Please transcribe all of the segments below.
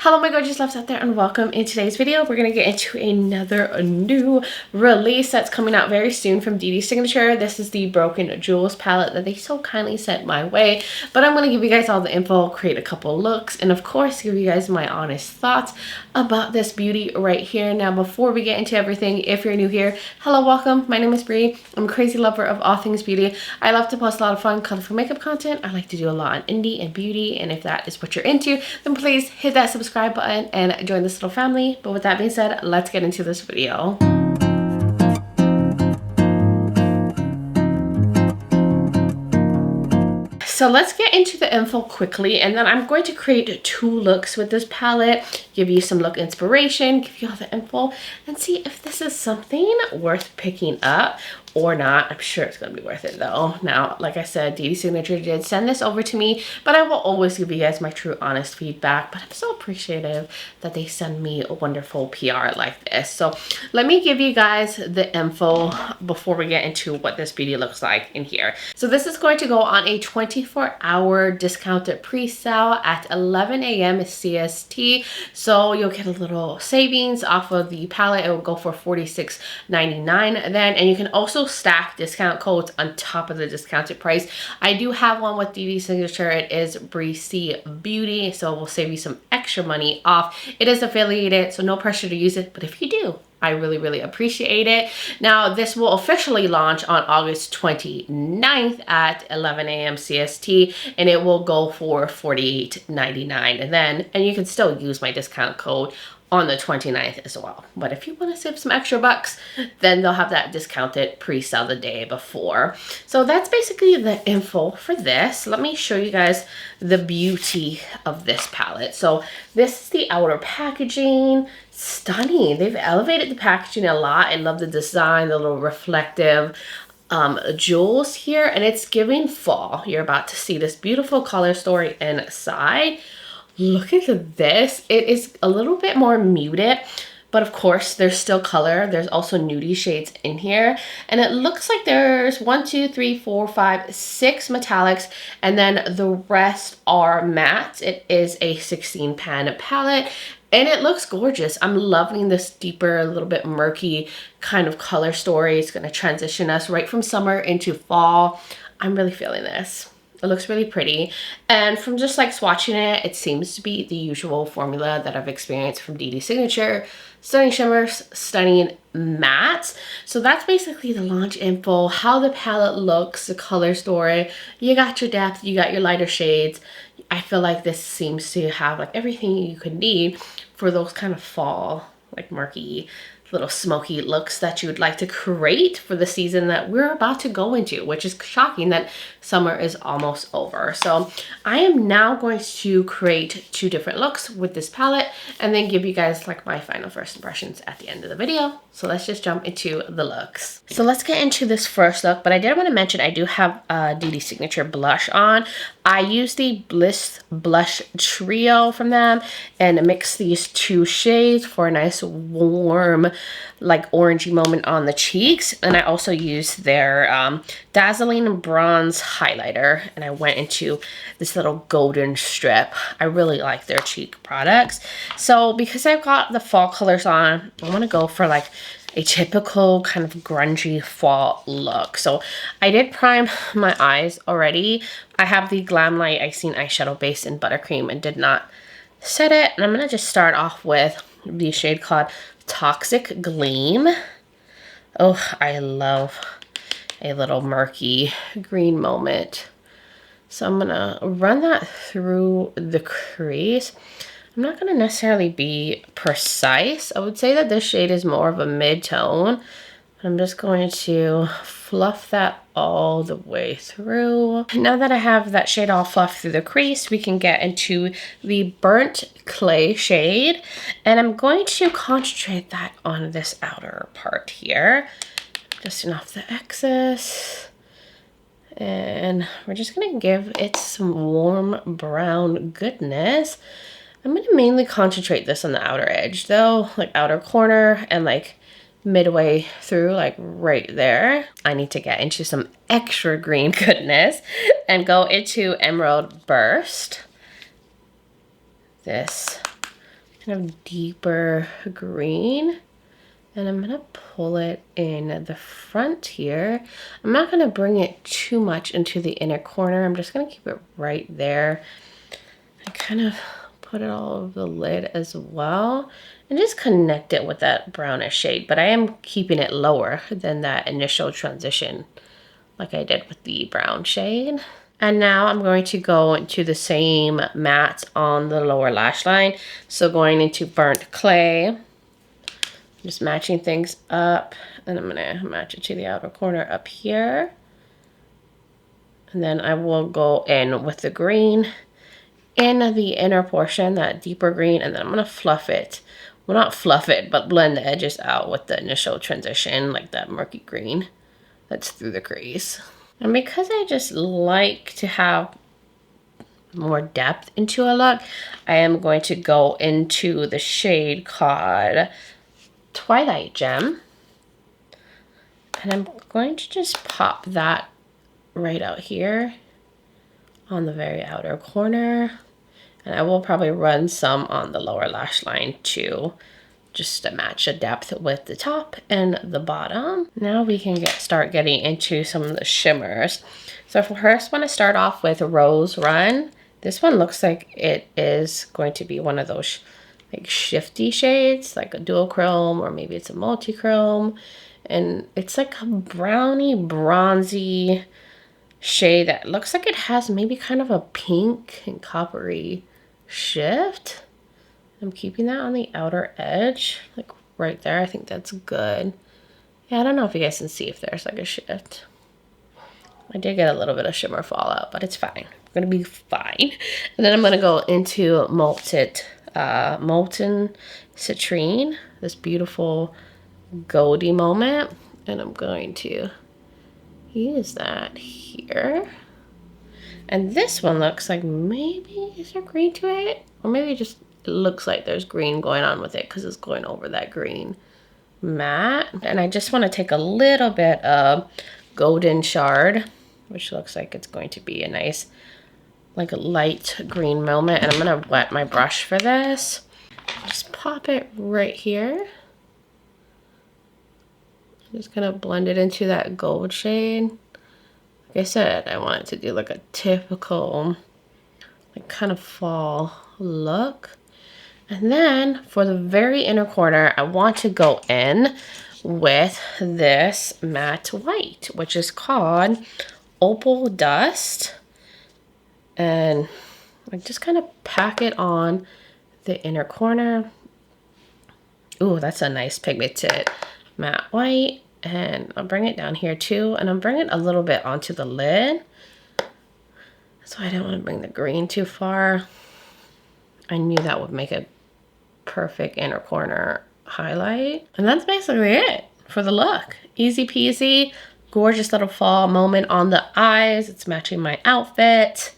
Hello my gorgeous loves out there and welcome. In today's video we're going to get into another new release that's coming out very soon from DedeSignature. This is the Broken Jewels palette that they so kindly sent my way, but I'm going to give you guys all the info, create a couple looks, and of course give you guys my honest thoughts about this beauty right here. Now before we get into everything, if you're new here, hello, welcome. My name is Bree. I'm a crazy lover of all things beauty. I love to post a lot of fun colorful makeup content. I like to do a lot on indie and beauty, and if that is what you're into, then please hit that subscribe button and join this little family. But with that being said, let's get into this video. So let's get into the info quickly, and then I'm going to create two looks with this palette, give you some look inspiration, give you all the info, and see if this is something worth picking up or not. I'm sure it's going to be worth it though. Now, like I said, DedeSignature did send this over to me, but I will always give you guys my true honest feedback. But I'm so appreciative that they send me a wonderful PR like this. So let me give you guys the info before we get into what this beauty looks like in here. So this is going to go on a 24-hour discounted pre-sale at 11 a.m. CST. So you'll get a little savings off of the palette. It will go for $46.99 then, and you can also stack discount codes on top of the discounted price. I do have one with DedeSignature. It is bricbeauty, so it will save you some extra money off. It is affiliated, so no pressure to use it, but if you do, I really appreciate it. Now, this will officially launch on August 29th at 11 a.m. CST, and it will go for $48.99 and then, and you can still use my discount code on the 29th as well. But if you want to save some extra bucks, then they'll have that discounted pre-sale the day before. So that's basically the info for this. Let me show you guys the beauty of this palette. So this is the outer packaging. Stunning. They've elevated the packaging a lot. I love the design, the little reflective jewels here, and it's giving fall. You're about to see this beautiful color story inside. Look at this. It is a little bit more muted, but of course there's still color. There's also nudie shades in here, and it looks like there's 6 metallics, and then the rest are mattes. It is a 16 pan palette, and it looks gorgeous. I'm loving this deeper, a little bit murky kind of color story. It's going to transition us right from summer into fall. I'm really feeling this. It looks really pretty, and from just like swatching it, it seems to be the usual formula that I've experienced from DedeSignature. Stunning shimmers, stunning mattes. So that's basically the launch info, how the palette looks, the color story. You got your depth, you got your lighter shades. I feel like this seems to have like everything you could need for those kind of fall, like murky, little smoky looks that you would like to create for the season that we're about to go into, which is shocking that summer is almost over. So I am now going to create two different looks with this palette and then give you guys like my final first impressions at the end of the video. So let's just jump into the looks. So let's get into this first look, but I did want to mention I do have a DedeSignature blush on. I use the Bliss Blush Trio from them and mix these two shades for a nice warm, like orangey moment on the cheeks. And I also use their Dazzling Bronze Highlighter, and I went into this little golden strip. I really like their cheek products. So because I've got the fall colors on, I want to go for like a typical kind of grungy fall look. So I did prime my eyes already. I have the Glam Light Icing Eyeshadow Base in Buttercream and did not set it. And I'm going to just start off with the shade called Toxic Gleam. Oh, I love a little murky green moment. So I'm going to run that through the crease. I'm not going to necessarily be precise. I would say that this shade is more of a mid-tone. I'm just going to fluff that all the way through. Now that I have that shade all fluffed through the crease, we can get into the Burnt Clay shade. And I'm going to concentrate that on this outer part here. Just enough the excess. And we're just going to give it some warm brown goodness. I'm going to mainly concentrate this on the outer edge though, like outer corner and like midway through, like right there. I need to get into some extra green goodness and go into Emerald Burst. This kind of deeper green. And I'm gonna pull it in the front here. I'm not gonna bring it too much into the inner corner. I'm just gonna keep it right there. I kind of put it all over the lid as well. And just connect it with that brownish shade. But I am keeping it lower than that initial transition like I did with the brown shade. And now I'm going to go into the same matte on the lower lash line. So going into Burnt Clay. Just matching things up, and I'm gonna match it to the outer corner up here. And then I will go in with the green in the inner portion, that deeper green, and then I'm gonna fluff it. Well, not fluff it, but blend the edges out with the initial transition, like that murky green that's through the crease. And because I just like to have more depth into a look, I am going to go into the shade called Twilight Gem, and I'm going to just pop that right out here on the very outer corner, and I will probably run some on the lower lash line too, just to match the depth with the top and the bottom. Now we can start getting into some of the shimmers. So first I want to start off with Rose Run. This one looks like it is going to be one of those like shifty shades, like a dual chrome, or maybe it's a multi-chrome. And it's like a browny, bronzy shade that looks like it has maybe kind of a pink and coppery shift. I'm keeping that on the outer edge, like right there. I think that's good. Yeah, I don't know if you guys can see if there's like a shift. I did get a little bit of shimmer fallout, but it's fine. I'm gonna be fine. And then I'm gonna go into Molten Citrine, this beautiful goldy moment, and I'm going to use that here. And this one looks like maybe is there green to it, or maybe it just looks like there's green going on with it because it's going over that green matte. And I just want to take a little bit of Golden Shard, which looks like it's going to be a nice like a light green moment, and I'm gonna wet my brush for this. Just pop it right here. I'm just gonna blend it into that gold shade. Like I said, I want it to do like a typical like kind of fall look. And then for the very inner corner, I want to go in with this matte white, which is called Opal Dust. And I just kind of pack it on the inner corner. Ooh, that's a nice pigmented matte white. And I'll bring it down here too. And I'm bringing it a little bit onto the lid. So I don't want to bring the green too far. I knew that would make a perfect inner corner highlight. And that's basically it for the look. Easy peasy, gorgeous little fall moment on the eyes. It's matching my outfit.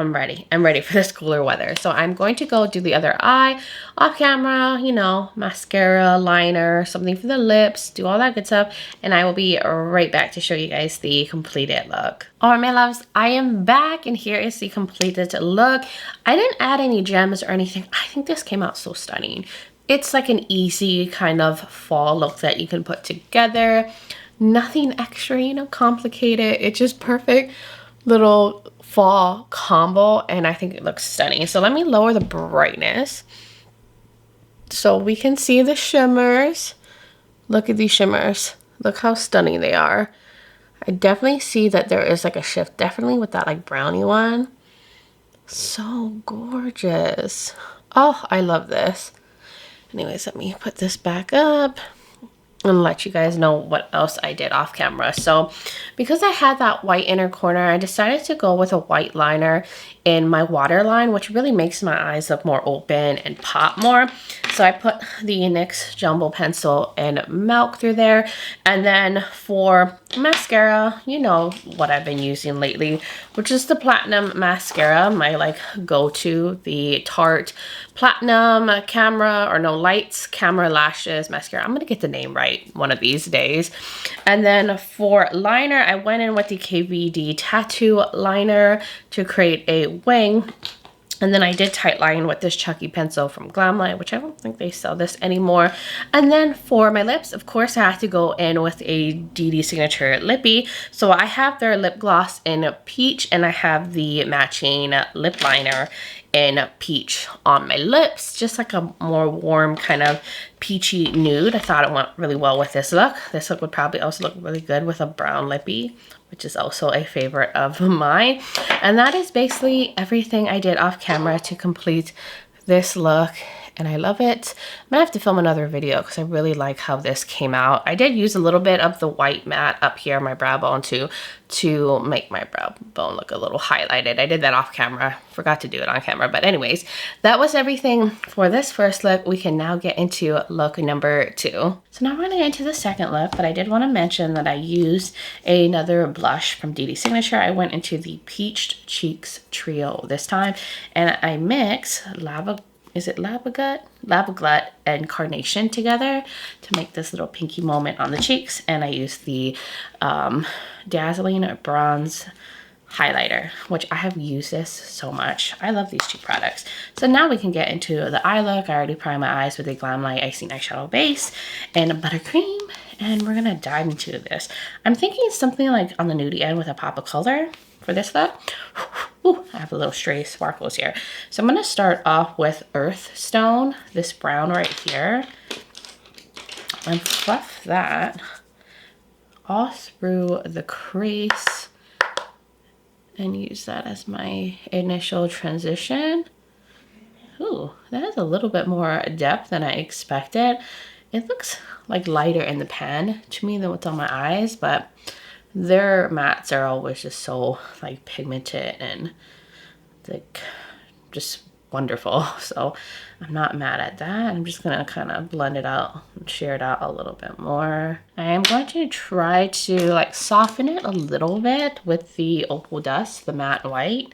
I'm ready. I'm ready for this cooler weather. So I'm going to go do the other eye off camera, you know, mascara, liner, something for the lips, do all that good stuff. And I will be right back to show you guys the completed look. All right, my loves, I am back and here is the completed look. I didn't add any gems or anything. I think this came out so stunning. It's like an easy kind of fall look that you can put together. Nothing extra, you know, complicated. It's just perfect little fall combo, and I think it looks stunning. So let me lower the brightness so we can see the shimmers. Look at these shimmers. Look how stunning they are. I definitely see that there is like a shift, definitely with that like brownie one. So gorgeous. Oh, I love this. Anyways, let me put this back up and let you guys know what else I did off camera. So because I had that white inner corner, I decided to go with a white liner in my waterline, which really makes my eyes look more open and pop more. So I put the NYX Jumbo Pencil and Milk through there. And then for mascara, you know what I've been using lately, which is the Platinum Mascara, my like go-to, the Tarte Platinum Lights Camera Lashes Mascara. I'm gonna get the name right one of these days. And then for liner, I went in with the KVD Tattoo Liner to create a wing. And then I did tightline with this Chucky pencil from Glamlight, which I don't think they sell this anymore. And then for my lips, of course, I have to go in with a DedeSignature lippy. So I have their lip gloss in peach, and I have the matching lip liner in peach on my lips. Just like a more warm kind of peachy nude. I thought it went really well with this look. This look would probably also look really good with a brown lippy, which is also a favorite of mine. And that is basically everything I did off camera to complete this look, and I love it. I'm gonna have to film another video because I really like how this came out. I did use a little bit of the white matte up here, my brow bone to make my brow bone look a little highlighted. I did that off camera, forgot to do it on camera. But anyways, that was everything for this first look. We can now get into look number 2. So now we're gonna get into the second look, but I did want to mention that I used another blush from DedeSignature. I went into the Peached Cheeks Trio this time, and I mixed Lava Glut and Carnation together to make this little pinky moment on the cheeks. And I used the Dazzling Bronze highlighter, which I have used this so much. I love these 2 products. So now we can get into the eye look. I already primed my eyes with a Glamlight Icing Eyeshadow Base and a buttercream, and we're gonna dive into this. I'm thinking something like on the nudie end with a pop of color for this look. Ooh, I have a little stray sparkles here. So I'm gonna start off with Earthstone, this brown right here, and fluff that all through the crease and use that as my initial transition. Ooh, that has a little bit more depth than I expected. It looks like lighter in the pen to me than what's on my eyes, but their mattes are always just so like pigmented and like just wonderful. So I'm not mad at that. I'm just gonna kind of blend it out and share it out a little bit more. I am going to try to like soften it a little bit with the Opal Dust, the matte white,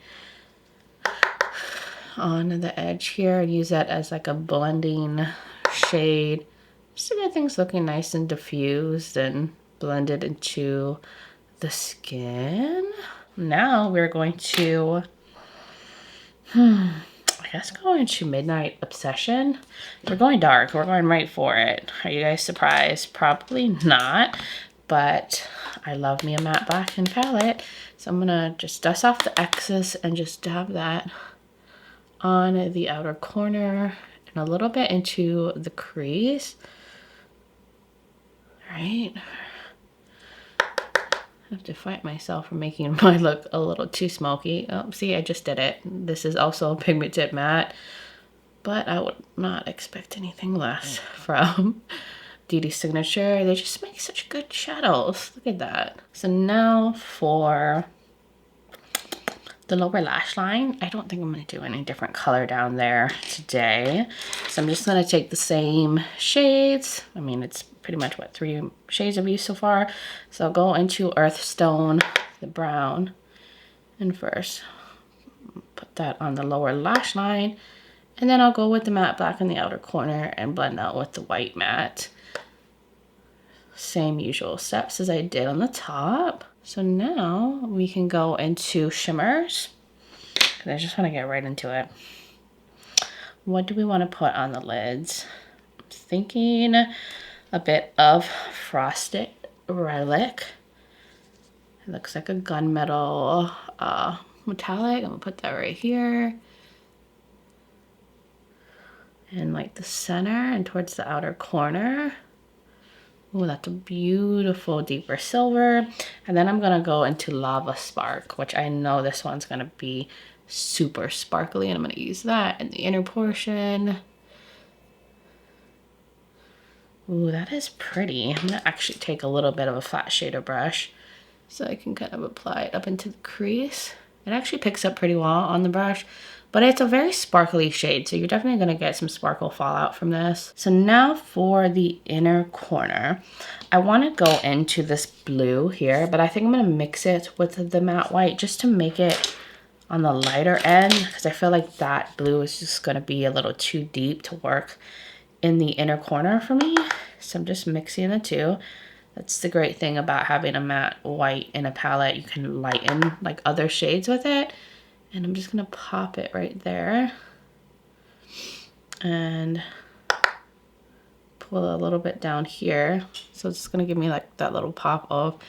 on the edge here, and use that as like a blending shade just to get things looking nice and diffused and blended into the skin. Now we're going to I guess go into Midnight Obsession. We're going dark. We're going right for it. Are you guys surprised? Probably not, but I love me a matte black and palette. So I'm gonna just dust off the excess and just dab that on the outer corner and a little bit into the crease. All right. I have to fight myself from making my look a little too smoky. Oh, see, I just did it. This is also a pigmented matte, but I would not expect anything less from DedeSignature. They just make such good shadows. Look at that. So now for the lower lash line, I don't think I'm going to do any different color down there today. So I'm just going to take the same shades. I mean, it's pretty much what, 3 shades I've used so far. So I'll go into Earthstone, the brown, and first put that on the lower lash line. And then I'll go with the matte black in the outer corner and blend out with the white matte. Same usual steps as I did on the top. So now we can go into shimmers. I just want to get right into it. What do we want to put on the lids? I'm thinking a bit of Frosted Relic. It looks like a gunmetal metallic. I'm gonna put that right here. And like the center and towards the outer corner. Oh, that's a beautiful deeper silver. And then I'm gonna go into Lava Spark, which I know this one's gonna be super sparkly, and I'm gonna use that in the inner portion. Ooh, that is pretty. I'm gonna actually take a little bit of a flat shader brush so I can kind of apply it up into the crease. It actually picks up pretty well on the brush, but it's a very sparkly shade, so you're definitely gonna get some sparkle fallout from this. So now for the inner corner, I wanna go into this blue here, but I think I'm gonna mix it with the matte white just to make it on the lighter end, because I feel like that blue is just gonna be a little too deep to work in the inner corner for me. So I'm just mixing the two. That's the great thing about having a matte white in a palette. You can lighten like other shades with it And I'm just gonna pop it right there and pull a little bit down here. So it's gonna give me like that little pop of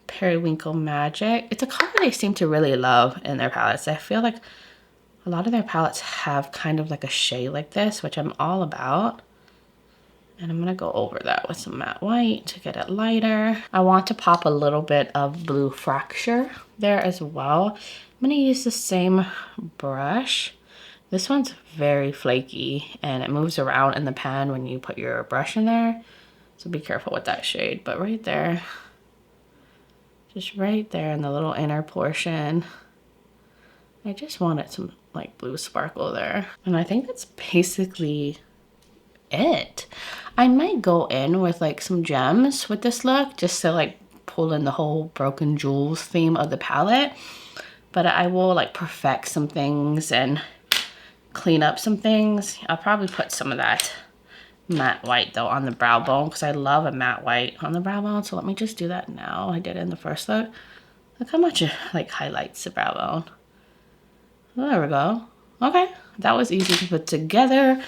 Periwinkle Magic. It's a color they seem to really love in their palettes. I feel like a lot of their palettes have kind of like a shade like this, which I'm all about. And I'm gonna go over that with some matte white to get it lighter. I want to pop a little bit of Blue Fracture there as well. I'm gonna use the same brush. This one's very flaky and it moves around in the pan when you put your brush in there. So be careful with that shade. But right there, just right there in the little inner portion, I just wanted some like blue sparkle there. And I think that's basically it. I might go in with like some gems with this look just to like pull in the whole broken jewels theme of the palette, but I will like perfect some things and clean up some things. I'll probably put some of that matte white though on the brow bone because I love a matte white on the brow bone. So let me just do that now. I did it in the first look. Look how much it like highlights the brow bone. There we go. Okay, that was easy to put together.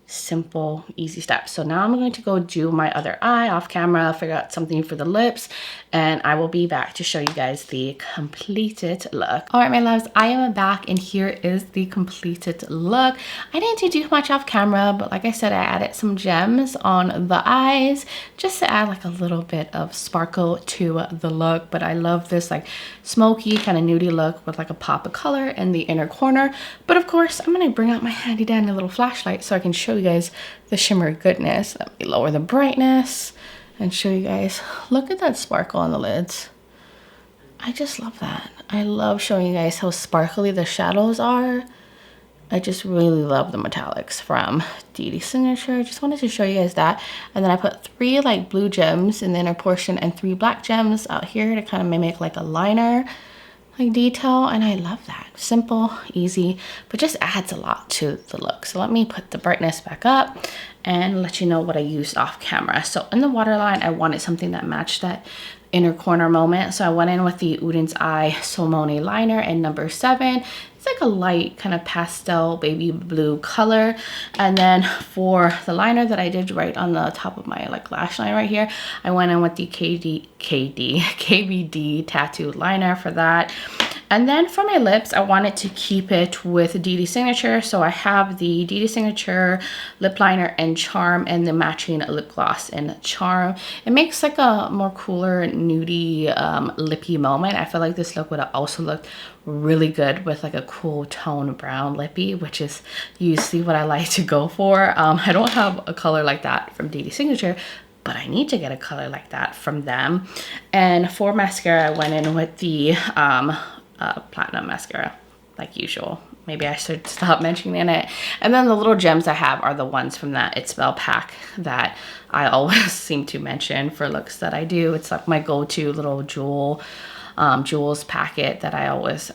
Simple, easy steps. So now I'm going to go do my other eye off camera, figure out something for the lips, and I will be back to show you guys the completed look. All right, my loves, I am back and here is the completed look. I didn't do much off camera, but like I said, I added some gems on the eyes just to add like a little bit of sparkle to the look. But I love this like smoky kind of nudie look with like a pop of color in the inner corner. But of course, I'm gonna bring out my handy dandy little flashlight so I can show you guys the shimmer goodness. Let me lower the brightness and show you guys. Look at that sparkle on the lids. I just love that. I love showing you guys how sparkly the shadows are. I just really love the metallics from DedeSignature. Just wanted to show you guys that. And then I put 3 like blue gems in the inner portion and 3 black gems out here to kind of mimic like a liner like detail, and I love that. Simple, easy, but just adds a lot to the look. So let me put the brightness back up and let you know what I used off camera. So in the waterline, I wanted something that matched that inner corner moment. So I went in with the Udens Eye Solmone liner in number 7. It's like a light kind of pastel baby blue color. And then for the liner that I did right on the top of my like lash line right here, I went in with the KVD tattoo liner for that. And then for my lips, I wanted to keep it with DedeSignature. So I have the DedeSignature lip liner and Charm and the matching lip gloss in Charm. It makes like a more cooler, nudie, lippy moment. I feel like this look would have also looked really good with like a cool tone brown lippy, which is usually what I like to go for. I don't have a color like that from DedeSignature, but I need to get a color like that from them. And for mascara, I went in with the platinum mascara like usual. Maybe I should stop mentioning it. And then the little gems I have are the ones from that It's Belle pack that I always seem to mention for looks that I do. It's like my go-to little jewels packet that I always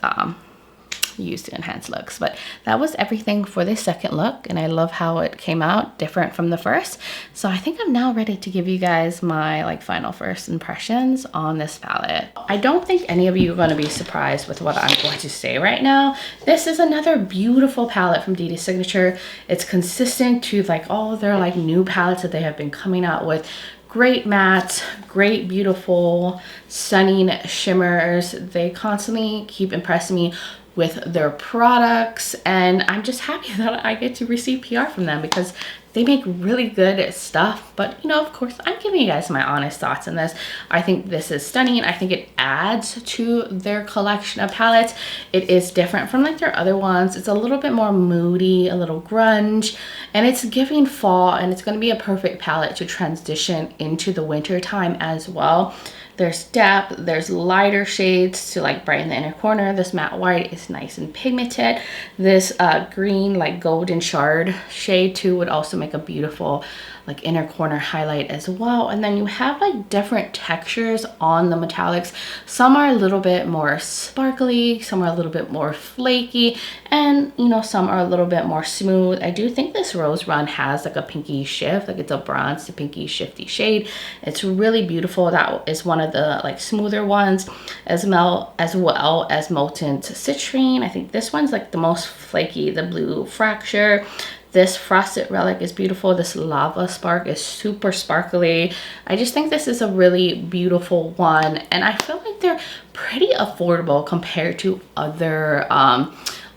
use to enhance looks. But that was everything for this second look, and I love how it came out different from the first. So I think I'm now ready to give you guys my like final first impressions on this palette. I don't think any of you are going to be surprised with what I'm going to say right now. This is another beautiful palette from DedeSignature. It's consistent to like all of their like new palettes that they have been coming out with. Great mattes, great beautiful stunning shimmers. They constantly keep impressing me with their products, and I'm just happy that I get to receive PR from them because they make really good stuff. But you know, of course, I'm giving you guys my honest thoughts on this. I think this is stunning. I think it adds to their collection of palettes. It is different from like their other ones. It's a little bit more moody, a little grunge, and it's giving fall, and it's going to be a perfect palette to transition into the winter time as well. There's depth, there's lighter shades to like brighten the inner corner. This matte white is nice and pigmented. This green like golden shard shade too would also make a beautiful like inner corner highlight as well. And then you have like different textures on the metallics. Some are a little bit more sparkly, some are a little bit more flaky, and you know, some are a little bit more smooth. I do think this Rose Run has like a pinky shift, like it's a bronze to pinky shifty shade. It's really beautiful. That is one of of the like smoother ones, as well as Molten Citrine. I think this one's like the most flaky, the Blue Fracture. This Frosted Relic is beautiful. This Lava Spark is super sparkly. I just think this is a really beautiful one, and I feel like they're pretty affordable compared to other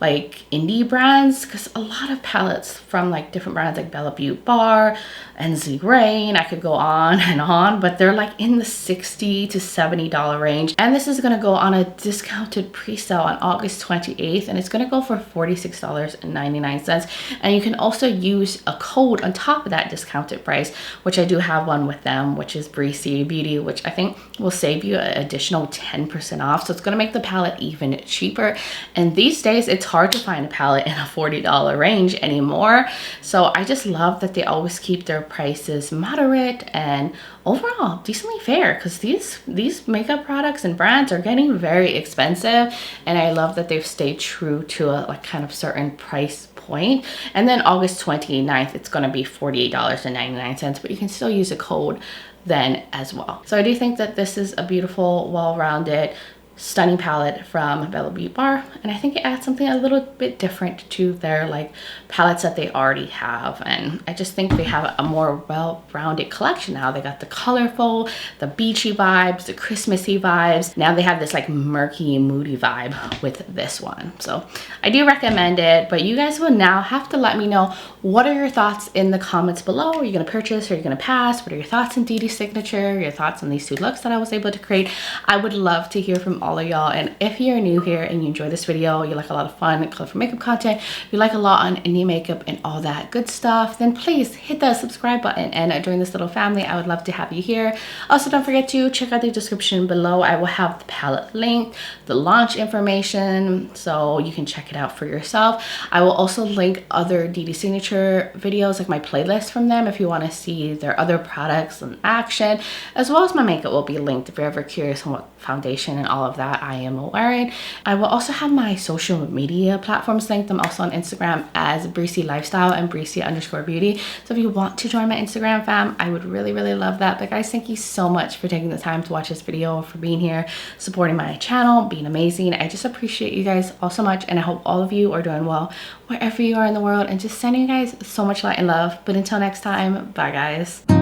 like indie brands, because a lot of palettes from like different brands like Beaute Bar and Z Rain, I could go on and on, but they're like in the $60 to $70 range. And this is gonna go on a discounted pre-sale on August 28th, and it's gonna go for $46.99. And you can also use a code on top of that discounted price, which I do have one with them, which is Breezy Beauty, which I think will save you an additional 10% off. So it's gonna make the palette even cheaper. And these days, it's hard to find a palette in a $40 range anymore. So I just love that they always keep their prices moderate and overall decently fair, because these makeup products and brands are getting very expensive, and I love that they've stayed true to a like kind of certain price point. And then August 29th, it's going to be $48.99, but you can still use a code then as well. So I do think that this is a beautiful, well-rounded, stunning palette from Beaute Bar, and I think it adds something a little bit different to their like palettes that they already have. And I just think they have a more well-rounded collection now. They got the colorful, the beachy vibes, the Christmassy vibes. Now they have this like murky, moody vibe with this one. So I do recommend it, but you guys will now have to let me know, what are your thoughts in the comments below? Are you gonna purchase or are you gonna pass? What are your thoughts on DedeSignature? Your thoughts on these two looks that I was able to create? I would love to hear from all of y'all. And if you're new here and you enjoy this video, you like a lot of fun and colorful makeup content, you like a lot on indie makeup and all that good stuff, then please hit the subscribe button and join this little family. I would love to have you here. Also, don't forget to check out the description below. I will have the palette link, the launch information, so you can check it out for yourself. I will also link other DedeSignature videos, like my playlist from them, if you want to see their other products in action, as well as my makeup will be linked if you're ever curious on what foundation and all of that I am wearing. I will also have my social media platforms linked. I'm also on Instagram as Breezy Lifestyle and Breezy_Beauty. So if you want to join my Instagram fam, I would really, really love that. But guys, thank you so much for taking the time to watch this video, for being here, supporting my channel, being amazing. I just appreciate you guys all so much, and I hope all of you are doing well wherever you are in the world, and just sending you guys so much light and love. But until next time, bye guys.